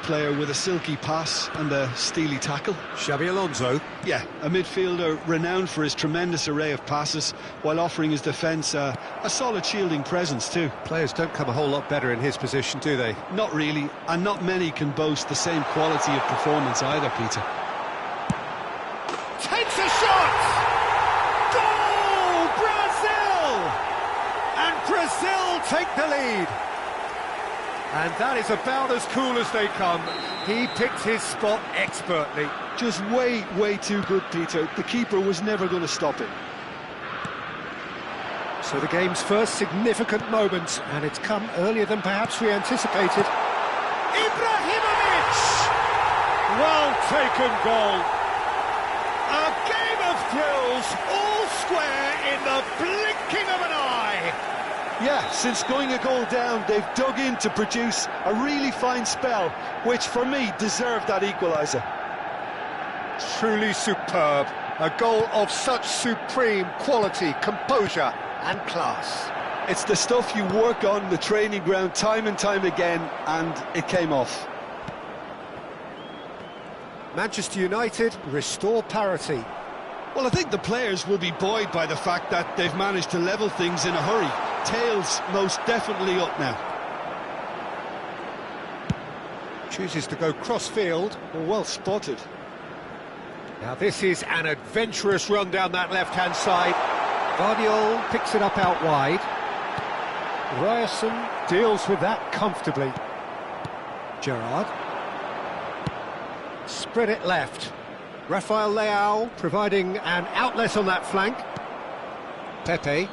player with a silky pass and a steely tackle. Xabi Alonso. Yeah, a midfielder renowned for his tremendous array of passes, while offering his defence a solid shielding presence too. Players don't come a whole lot better in his position, do they? Not really, and not many can boast the same quality of performance either, Peter. Takes a shot! Goal! Brazil! And Brazil take the lead. And that is about as cool as they come. He picked his spot expertly. Just way too good, Peter. The keeper was never going to stop it. So the game's first significant moment, and it's come earlier than perhaps we anticipated. Ibrahimovic! Well taken goal. A game of thrills, all square in the blinking of an eye. Yeah, since going a goal down, they've dug in to produce a really fine spell, which for me deserved that equaliser. Truly superb. A goal of such supreme quality, composure and class. It's the stuff you work on the training ground time and time again, and it came off. Manchester United restore parity. Well, I think the players will be buoyed by the fact that they've managed to level things in a hurry. Tails most definitely up now. Chooses to go cross-field. Well spotted. Now this is an adventurous run down that left-hand side. Guardiola picks it up out wide. Ryerson deals with that comfortably. Gerrard. Spread it left. Rafael Leao providing an outlet on that flank. Pepe.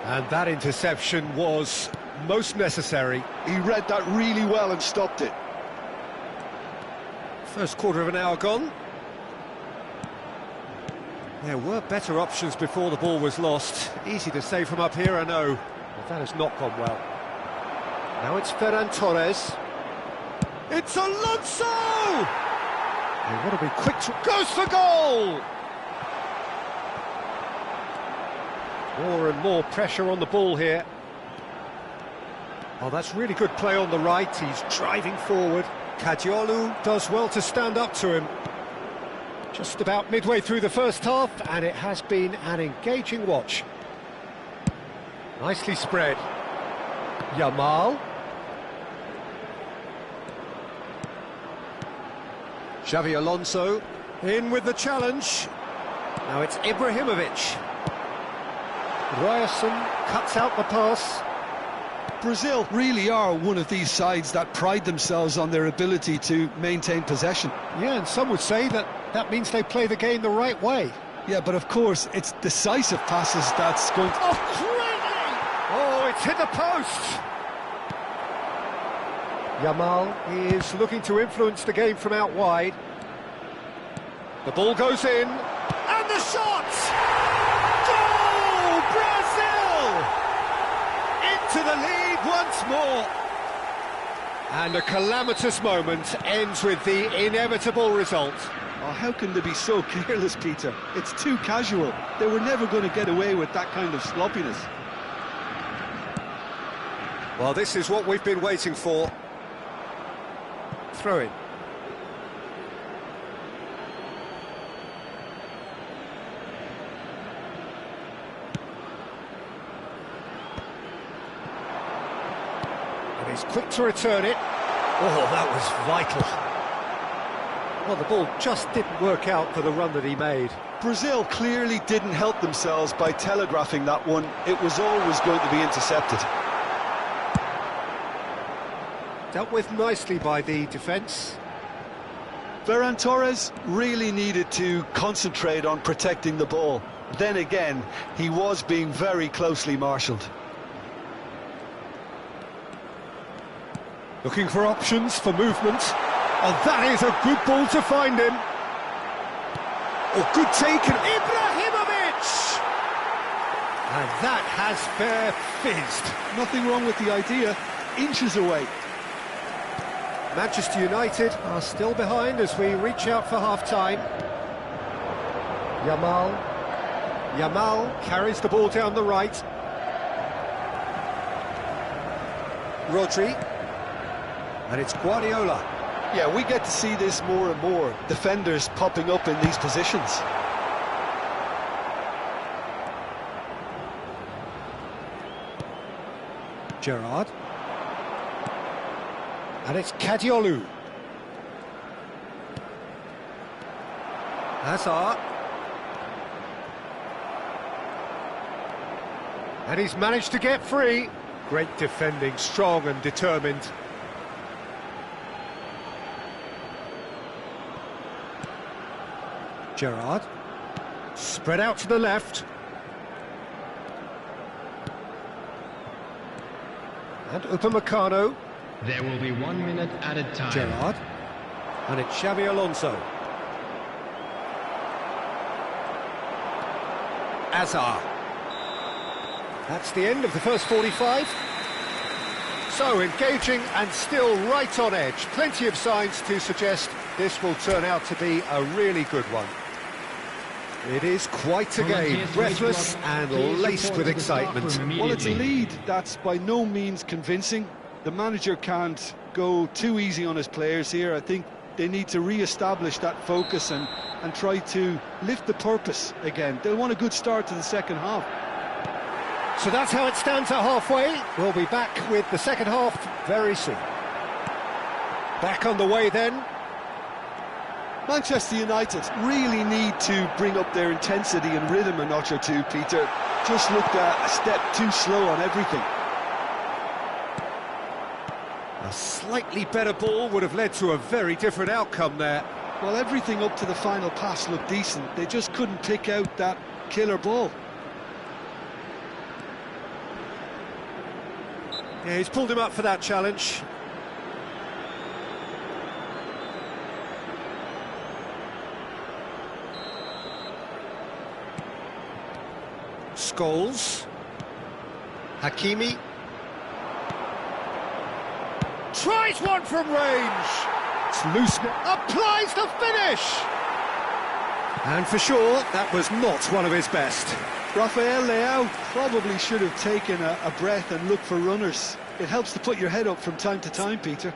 And that interception was most necessary. He read that really well and stopped it. First quarter of an hour gone. There were better options before the ball was lost. Easy to say from up here, I know. But that has not gone well. Now it's Ferran Torres. It's Alonso! They want to be quick to... Goes for goal! More and more pressure on the ball here. Oh, that's really good play on the right. He's driving forward. Kadiolu does well to stand up to him. Just about midway through the first half, and it has been an engaging watch. Nicely spread. Yamal. Xabi Alonso in with the challenge. Now it's Ibrahimovic. Ryerson cuts out the pass. Brazil really are one of these sides that pride themselves on their ability to maintain possession. Yeah, and some would say that that means they play the game the right way. Yeah, but of course, it's decisive passes that's going to... Oh, crazy! Oh, it's hit the post! Yamal is looking to influence the game from out wide. The ball goes in, and the shot! Goal! Brazil! Into the lead once more. And a calamitous moment ends with the inevitable result. Oh, how can they be so careless, Peter? It's too casual. They were never going to get away with that kind of sloppiness. Well, this is what we've been waiting for. Throw in. And he's quick to return it. Oh, that was vital. Well, the ball just didn't work out for the run that he made. Brazil clearly didn't help themselves by telegraphing that one. It was always going to be intercepted. Dealt with nicely by the defence. Ferran Torres really needed to concentrate on protecting the ball. Then again, he was being very closely marshalled. Looking for options for movement. Oh, that is a good ball to find him. Oh, good taken. Ibrahimovic! And that has fair fizzed. Nothing wrong with the idea. Inches away. Manchester United are still behind as we reach out for half-time. Yamal. Yamal carries the ball down the right. Rodri. And it's Guardiola. Yeah, we get to see this more and more. Defenders popping up in these positions. Gerrard. And it's Kadiolu. Hazard. And he's managed to get free. Great defending, strong and determined. Gerrard. Spread out to the left. And Upamecano. There will be 1 minute added time. Gerrard. And it's Xabi Alonso. Hazard. That's the end of the first 45. So engaging and still right on edge. Plenty of signs to suggest this will turn out to be a really good one. It is quite a game, breathless and laced with excitement. Well, it's a lead that's by no means convincing. The manager can't go too easy on his players here. I think they need to re-establish that focus and try to lift the purpose again. They'll want a good start to the second half. So that's how it stands at halfway. We'll be back with the second half very soon. Back on the way then. Manchester United really need to bring up their intensity and rhythm a notch or two, Peter. Just looked a step too slow on everything. A slightly better ball would have led to a very different outcome there. Well, everything up to the final pass looked decent. They just couldn't pick out that killer ball. Yeah, he's pulled him up for that challenge. Scholes. Hakimi. Tries one from range. It's loose. Applies the finish. And for sure, that was not one of his best. Rafael Leao probably should have taken a breath and looked for runners. It helps to put your head up from time to time, Peter.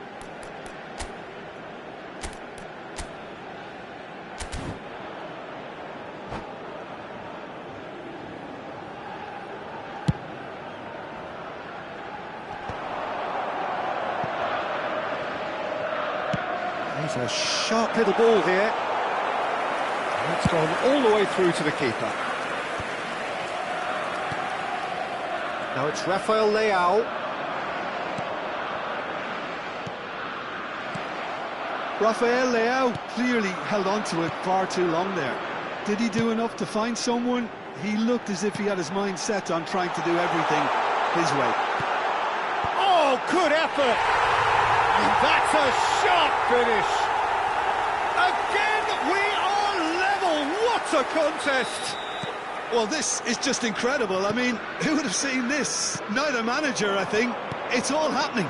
He's a sharp little ball here. That's gone all the way through to the keeper. Now it's Rafael Leao. Rafael Leao clearly held on to it far too long there. Did he do enough to find someone? He looked as if he had his mind set on trying to do everything his way. Oh, good effort! And that's a sharp finish. Again, we are level. What a contest! Well, this is just incredible. I mean, who would have seen this? Neither manager, I think. It's all happening.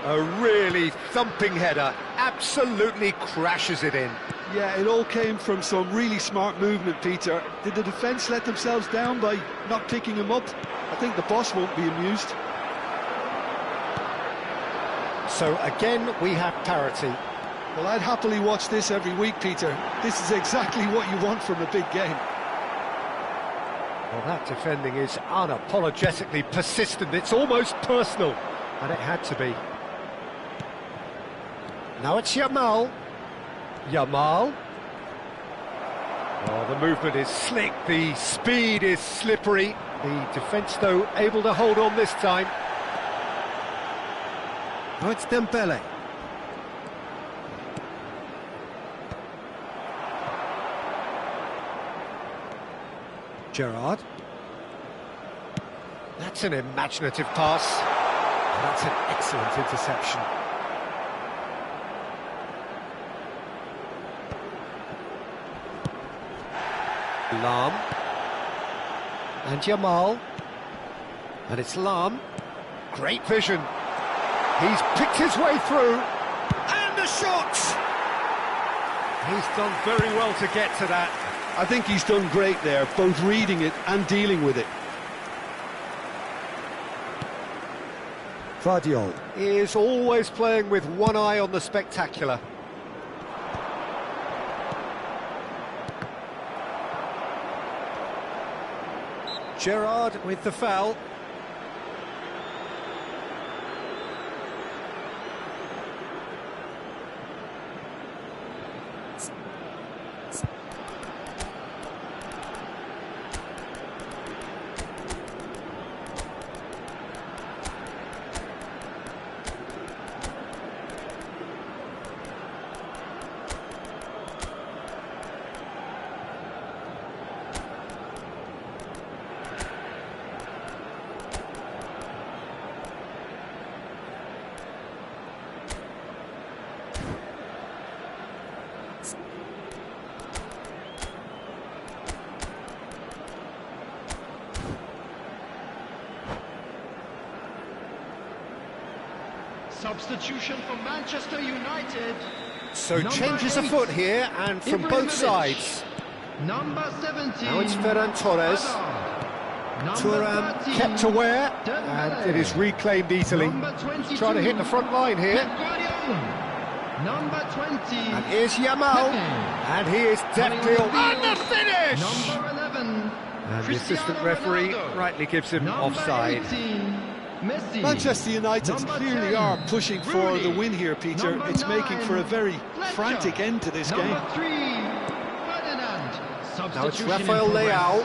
A really thumping header, absolutely crashes it in. Yeah, it all came from some really smart movement, Peter. Did the defence let themselves down by not picking him up? I think the boss won't be amused. So again, we have parity. Well, I'd happily watch this every week, Peter. This is exactly what you want from a big game. Well, that defending is unapologetically persistent. It's almost personal, and it had to be. Now it's Yamal. Yamal. Oh, the movement is slick, the speed is slippery. The defence, though, able to hold on this time. Now it's Dembele. Gerrard. That's an imaginative pass. That's an excellent interception. Lam. And Yamal. And it's Lam. Great vision. He's picked his way through. And a shot! He's done very well to get to that. I think he's done great there, both reading it and dealing with it. Vardiol is always playing with one eye on the spectacular. Gerrard with the foul. Substitution for Manchester United. So changes afoot here, and from both sides. Number 17. Now it's Ferran Torres. Thuram kept aware, and it is reclaimed easily. Trying to hit the front line here. Number 20. And here's Yamal. And he is deftly on the finish! Number 11. And the assistant referee rightly gives him offside. Messi. Manchester United clearly are pushing for the win here, Peter. It's making for a very frantic end to this game. Number 3. Ferdinand. Now it's Substitution Rafael in progress. Leao.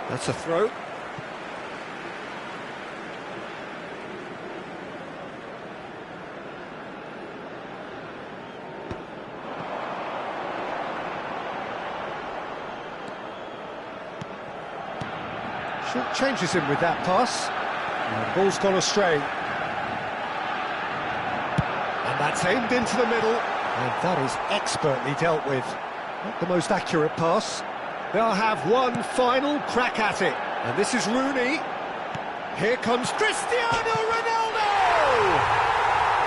That's a throw. Changes him with that pass. And the ball's gone astray. And that's aimed into the middle. And that is expertly dealt with. Not the most accurate pass. They'll have one final crack at it. And this is Rooney. Here comes Cristiano Ronaldo!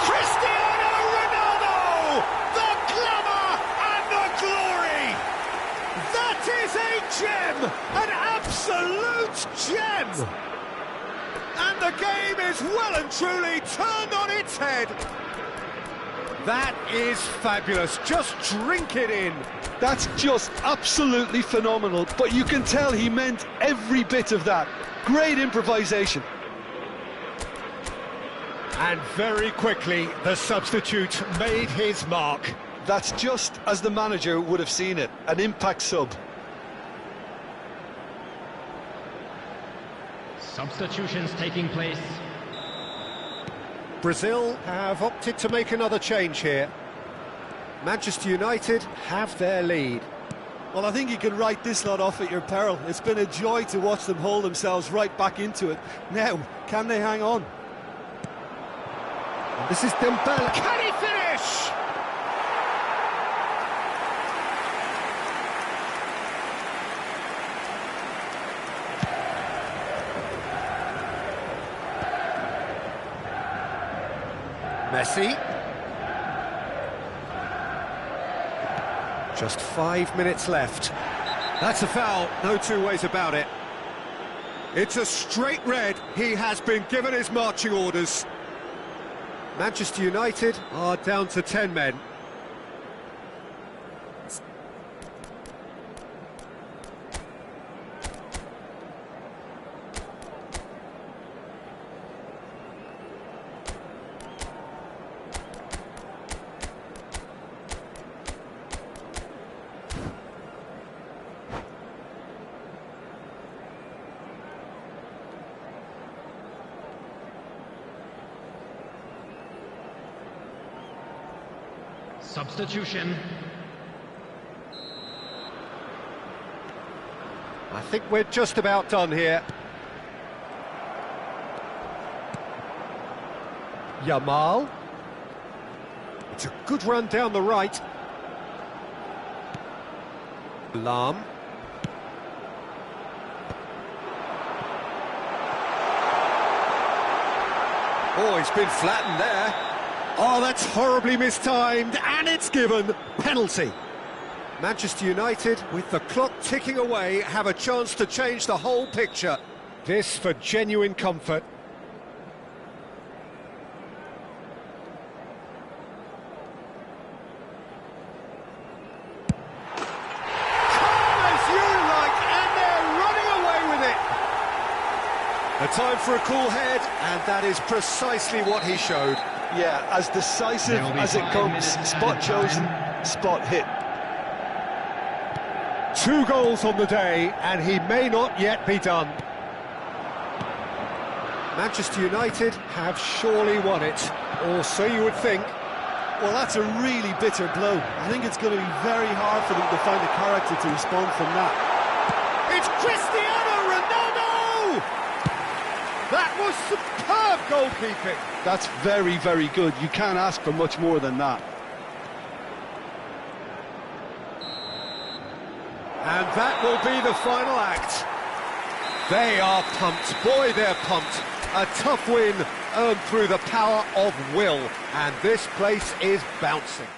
Cristiano Ronaldo! The glamour and the glory! That is a gem! An absolute gem! And the game is well and truly turned on its head. That is fabulous. Just drink it in. That's just absolutely phenomenal, but you can tell he meant every bit of that. Great improvisation. And very quickly, the substitute made his mark. That's just as the manager would have seen it, an impact sub. Substitutions taking place. Brazil have opted to make another change here. Manchester United have their lead. Well, I think you can write this lot off at your peril. It's been a joy to watch them hold themselves right back into it. Now, can they hang on? And this is Dembele. Can he finish? Messi. Just 5 minutes left. That's a foul, no two ways about it. It's a straight red. He has been given his marching orders. Manchester United are down to 10 men. Substitution. I think we're just about done here. Yamal. It's a good run down the right. Lam. Oh, he's been flattened there. Oh, that's horribly mistimed, and it's given. Penalty. Manchester United, with the clock ticking away, have a chance to change the whole picture. This for genuine comfort. A time for a cool head, and that is precisely what he showed. Yeah, as decisive as it comes, spot chosen, spot hit. 2 goals on the day, and he may not yet be done. Manchester United have surely won it, or so you would think. Well, that's a really bitter blow. I think it's going to be very hard for them to find the character to respond from that. It's Cristiano Ronaldo! That was superb goalkeeping. That's very, very good. You can't ask for much more than that. And that will be the final act. They are pumped. Boy, they're pumped. A tough win earned through the power of will. And this place is bouncing.